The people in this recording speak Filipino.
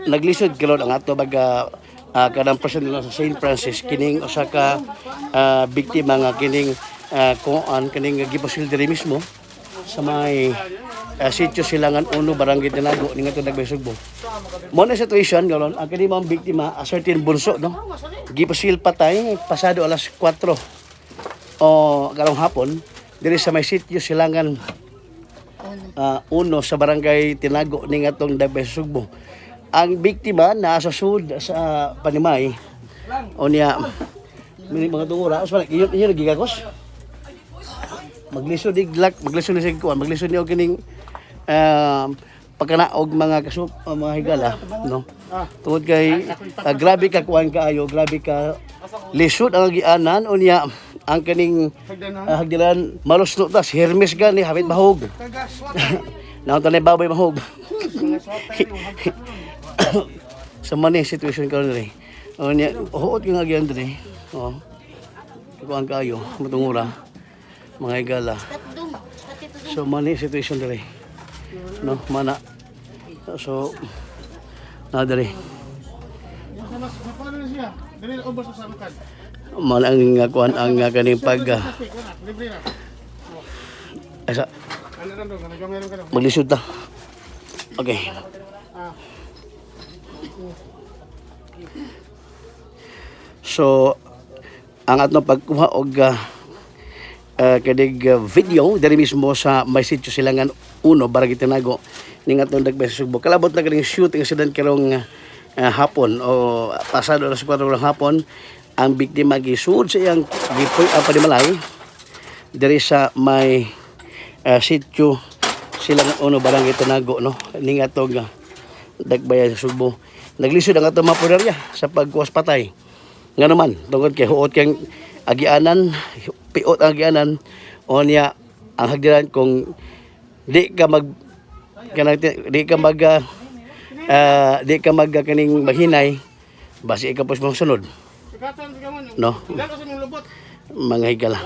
naglisod karon ang ato baga kanang person sa St. Francis kining usa ka biktima nga kining kuan kining gipasil diri mismo sa may sitio Silangan 1 Barangay Tinago ning ato Dagbay-Sugbo. Mo na situation karon ang kini mga biktima a certain bunso no gipasil patay pasado alas 4 o karong hapon diri sa may sitio Silangan 1 sa Barangay Tinago ning atong Dagbay-Sugbo. Ang biktima naa sa sud sa Panimay o niya mga tungura usman inyo nagigakos maglisod iglak maglisod ni sig kuan maglisod ni og kining pagkanaog mga mga higala no tungod kay grabe ka kuan kaayo grabe ka lisod ang gianan unya ang kaning hagdilan malusno tas Hermes gani hapit bahog naon tanay baboy mahog sa mani situation karon diri unya huot nga gyud diri kuan kaayo matungura mga higala so mani situation diri no mana so na diri mana ang kuan ang kaning pag asa maglisod ta okay so ang atong pagkuha og kadig video diri mismo sa may sitio Silangan 1 Barangay Tinago ning atong Dagbay-Sugbo. Kalabot na kaning shooting incident karong hapon o pasado alas 4 ng hapon ang biktima gisud sa iyang gipoy panimalay diri sa may sitio Silangan 1 Barangay Tinago no ning atong Dagbay-Sugbo. Naglisod ang atong mga punerya sa pagkuwas patay. Nga naman tungod kay huot kang agianan piot ang agianan o niya ang hagdiran kung di ka mag kaning mahinay basi ka pos mong sunod no mga higala.